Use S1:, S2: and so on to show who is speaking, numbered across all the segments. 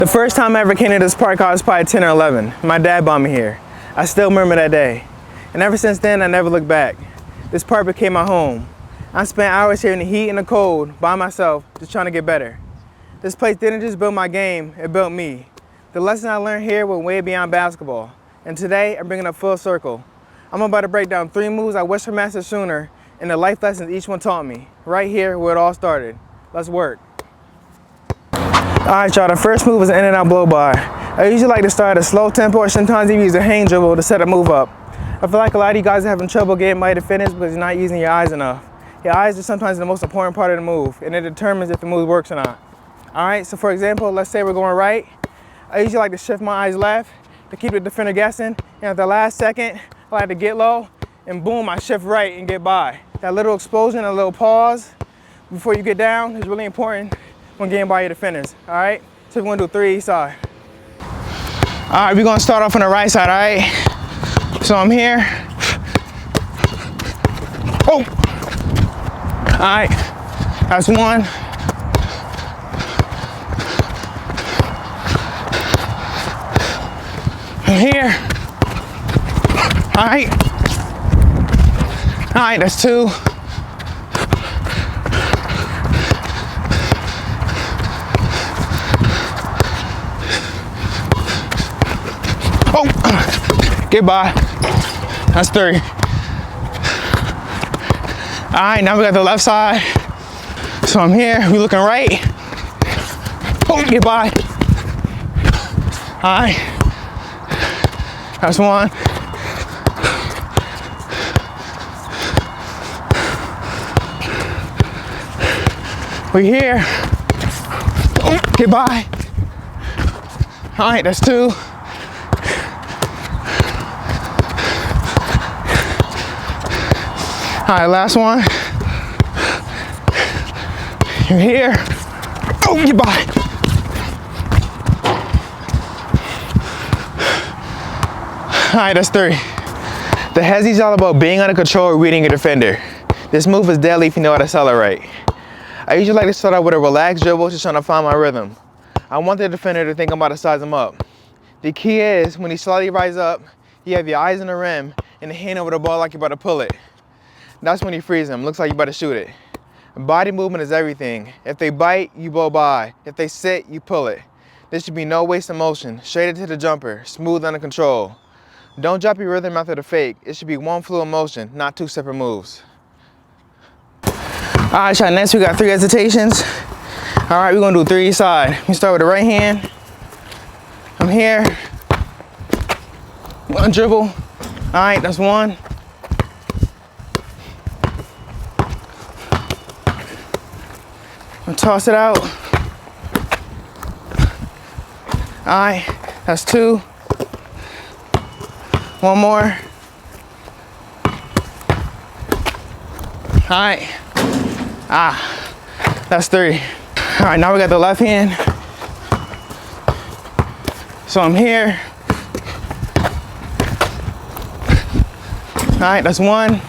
S1: The first time I ever came to this park, I was probably 10 or 11. My dad brought me here. I still remember that day. And ever since then, I never looked back. This park became my home. I spent hours here in the heat and the cold by myself, just trying to get better. This place didn't just build my game, it built me. The lessons I learned here went way beyond basketball. And today, I'm bringing it full circle. I'm about to break down 3 moves I wish I mastered sooner and the life lessons each one taught me, right here where it all started. Let's work. Alright y'all, the first move is an in and out blow by. I usually like to start at a slow tempo or sometimes even use a hang dribble to set a move up. I feel like a lot of you guys are having trouble getting mighty to finish because you're not using your eyes enough. Your eyes are sometimes the most important part of the move and it determines if the move works or not. Alright, so for example, let's say we're going right. I usually like to shift my eyes left to keep the defender guessing, and at the last second, I like to get low and boom, I shift right and get by. That little explosion, a little pause before you get down is really important when getting by your defenders, all right? So we're gonna do 3 each side. All right, we're gonna start off on the right side, all right? So I'm here. Oh! All right, that's 1. I'm here. All right. All right, that's 2. Oh, get by. That's 3. All right, now we got the left side. So I'm here, we looking right. Oh, get by. All right, that's 1. We here. Oh, get by. All right, that's 2. All right, last one. You're here. Oh, get by. All right, that's 3. The hesi is all about being under control or reading your defender. This move is deadly if you know how to sell it right. I usually like to start out with a relaxed dribble, just trying to find my rhythm. I want the defender to think I'm about to size him up. The key is, when he slightly rises up, you have your eyes on the rim and the hand over the ball like you're about to pull it. That's when you freeze him. Looks like you're about to shoot it. Body movement is everything. If they bite, you blow by. If they sit, you pull it. There should be no waste of motion. Straight into the jumper, smooth under control. Don't drop your rhythm after the fake. It should be one fluid motion, not 2 separate moves. All right, y'all, next we got 3 hesitations. All right, we're gonna do 3 each side. We start with the right hand. I'm here. 1 dribble. All right, that's 1. Toss it out. All right, that's 2. 1 more. All right. That's 3. All right, now we got the left hand. So I'm here. All right, that's 1.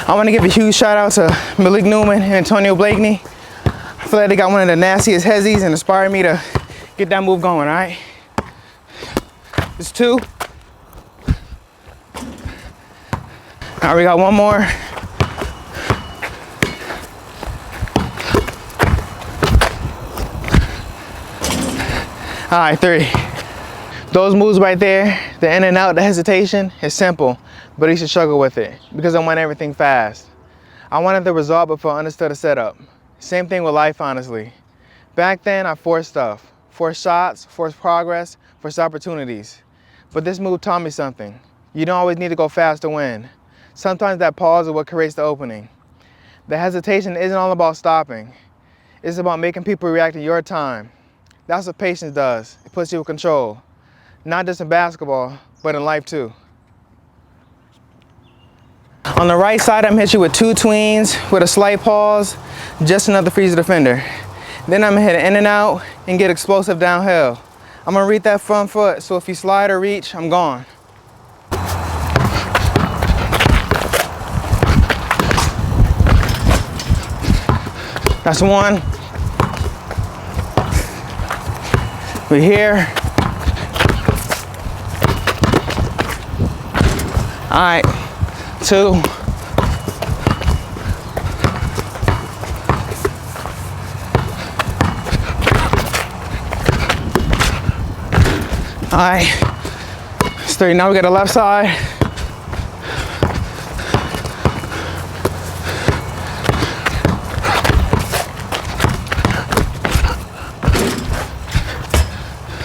S1: I want to give a huge shout out to Malik Newman and Antonio Blakeney. I feel like they got one of the nastiest hesis and inspired me to get that move going, all right? It's 2. All right, we got 1 more. All right, 3. Those moves right there, the in and out, the hesitation, is simple, but you should struggle with it because I want everything fast. I wanted the result before I understood the setup. Same thing with life, honestly. Back then, I forced stuff. Forced shots, forced progress, forced opportunities. But this move taught me something. You don't always need to go fast to win. Sometimes that pause is what creates the opening. The hesitation isn't all about stopping. It's about making people react in your time. That's what patience does. It puts you in control. Not just in basketball, but in life too. On the right side, I'm hit you with 2 tweens with a slight pause, just enough to freeze the defender. Then I'm gonna hit it in and out and get explosive downhill. I'm gonna read that front foot, so if you slide or reach, I'm gone. That's one. We're here. All right, 2. All right, it's 3. Now we got the left side.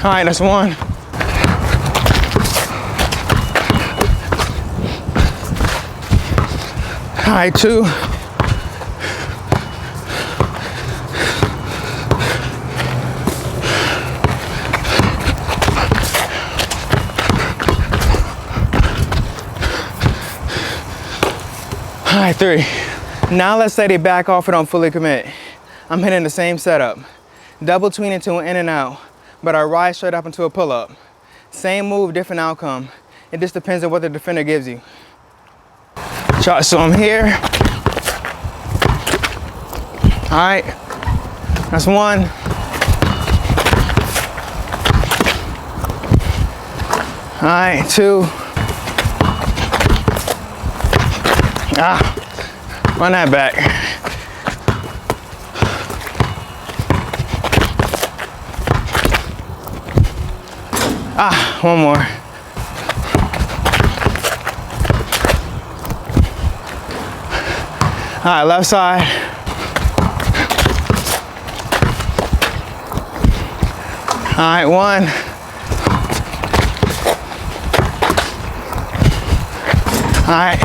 S1: All right, that's 1. All right, 2. All right, 3. Now let's say they back off and don't fully commit. I'm hitting the same setup. Double tween into an in and out, but I rise straight up into a pull-up. Same move, different outcome. It just depends on what the defender gives you. So I'm here. All right, that's 1. All right, 2. Run that back. One more. All right, left side. All right, 1. All right,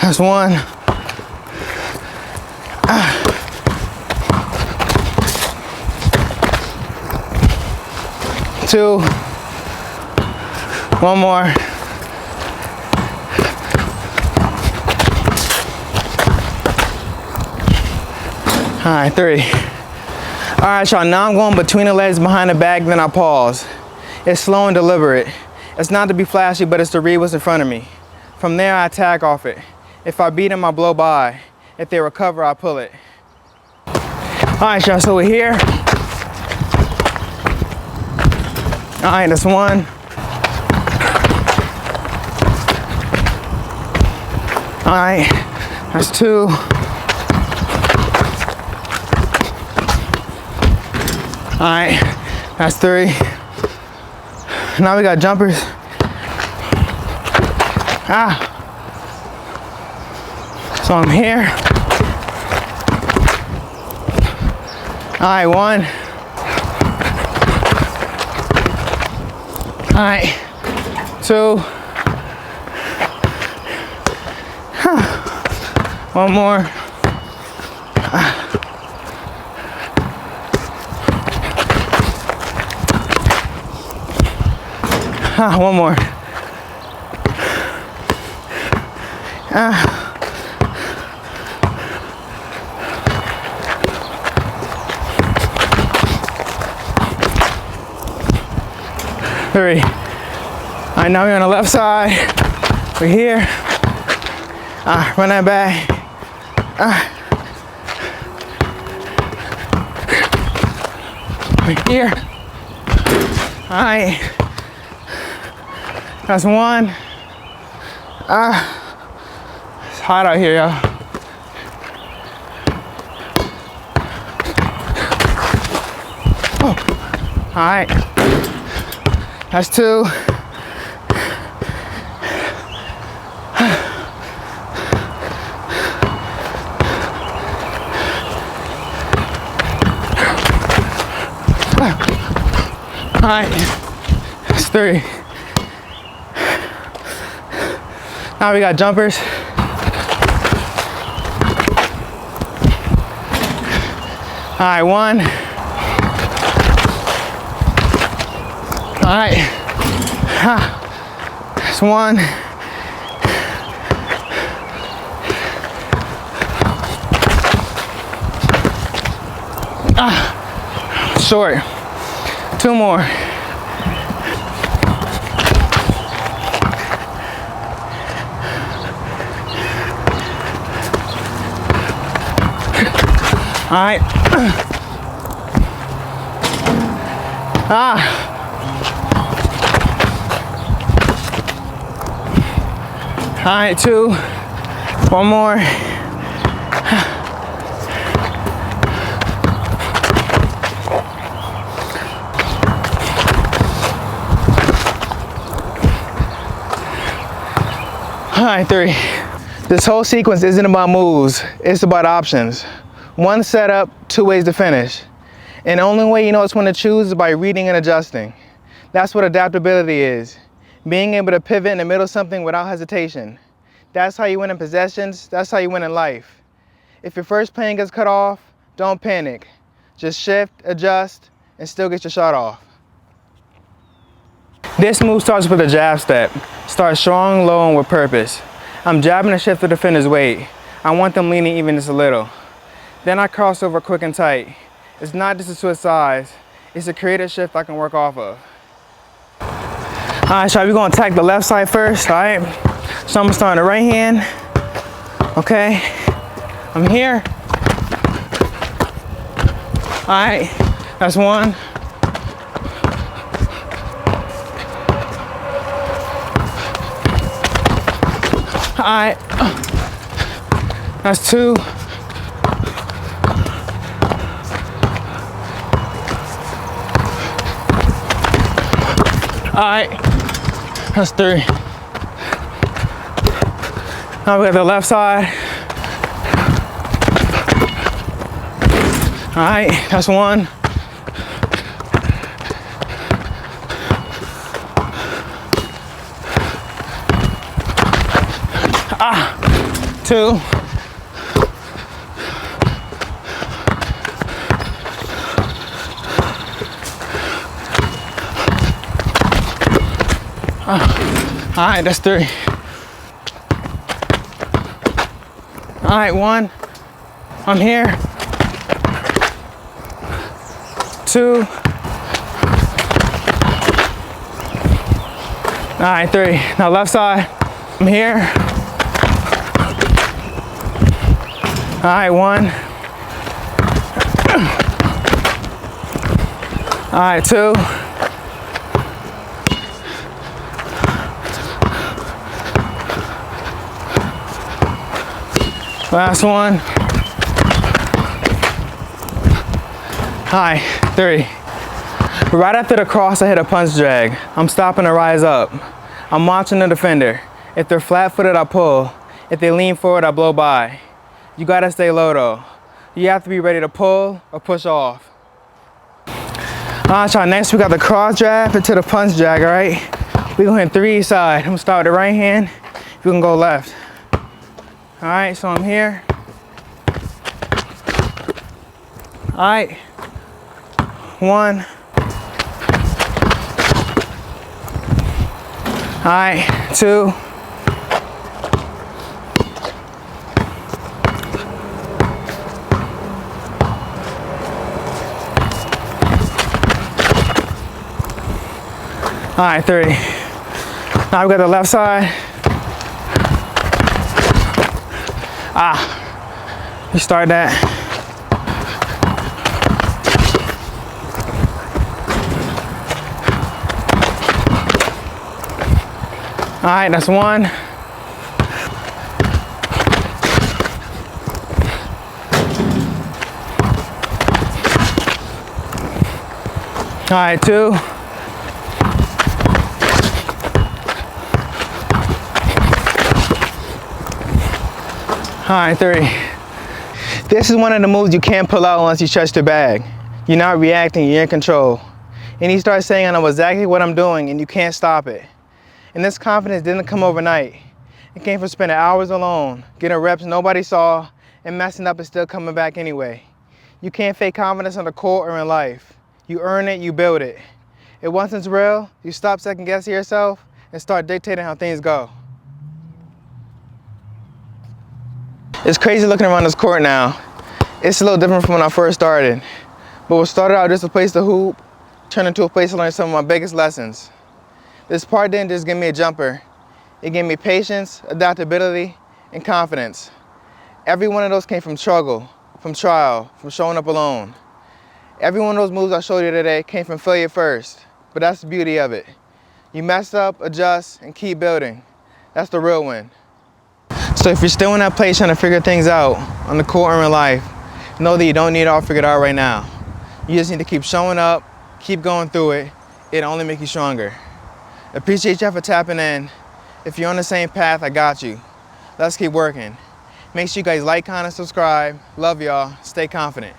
S1: that's 1. Two. 1 more. All right, 3. All right, y'all, now I'm going between the legs behind the back, then I pause. It's slow and deliberate. It's not to be flashy, but it's to read what's in front of me. From there, I attack off it. If I beat them, I blow by. If they recover, I pull it. All right, y'all, so we're here. All right, that's 1. All right, that's 2. All right, that's 3. Now we got jumpers. So I'm here. All right, 1. All right, 2. 1 more. 1 more. 3. All right, now we're on the left side. We're here. Run that back. We're here. All right. That's 1. It's hot out here, y'all. All right. That's 2. All right, that's 3. Now we got jumpers. All right, 1. All right, that's 1. Short. 2 more. All right. All right, 2. One more. All right, 3. This whole sequence isn't about moves, it's about options. 1 setup, 2 ways to finish. And the only way you know which one to choose is by reading and adjusting. That's what adaptability is. Being able to pivot in the middle of something without hesitation. That's how you win in possessions, that's how you win in life. If your first plane gets cut off, don't panic. Just shift, adjust, and still get your shot off. This move starts with a jab step. Start strong, low, and with purpose. I'm jabbing to shift the defender's weight. I want them leaning even just a little. Then I cross over quick and tight. It's not just to switch sides, it's a creative shift I can work off of. All right, so we're gonna attack the left side first, all right? So I'm gonna start on the right hand, okay? I'm here. All right, that's 1. All right, that's 2. All right, that's 3. Now we got the left side. All right, that's 1. Ah, 2. All right, that's 3. All right, 1. I'm here. 2. All right, 3. Now left side. I'm here. All right, 1. All right, 2. Last 1. All right, 3. Right after the cross, I hit a punch drag. I'm stopping to rise up. I'm watching the defender. If they're flat-footed, I pull. If they lean forward, I blow by. You gotta stay low though. You have to be ready to pull or push off. All right, next we got the cross drag into the punch drag, all right? We're gonna hit 3 each side. I'm gonna start with the right hand. You can go left. All right, so I'm here. All right, 1. All right, 2. All right, 3. Now we got the left side. You start that. All right, that's 1. All right, 2. All right, 3. This is one of the moves you can't pull out once you stretch the bag. You're not reacting, you're in control. And you start saying, I know exactly what I'm doing, and you can't stop it. And this confidence didn't come overnight. It came from spending hours alone, getting reps nobody saw, and messing up and still coming back anyway. You can't fake confidence on the court or in life. You earn it, you build it. And once it's real, you stop second guessing yourself and start dictating how things go. It's crazy looking around this court now. It's a little different from when I first started. But what started out just a place to hoop, turned into a place to learn some of my biggest lessons. This part didn't just give me a jumper. It gave me patience, adaptability, and confidence. Every one of those came from struggle, from trial, from showing up alone. Every one of those moves I showed you today came from failure first, but that's the beauty of it. You mess up, adjust, and keep building. That's the real win. So if you're still in that place trying to figure things out on the court or in life, know that you don't need it all figured out right now. You just need to keep showing up, keep going through it. It'll only make you stronger. Appreciate y'all for tapping in. If you're on the same path, I got you. Let's keep working. Make sure you guys like, comment, and subscribe. Love y'all. Stay confident.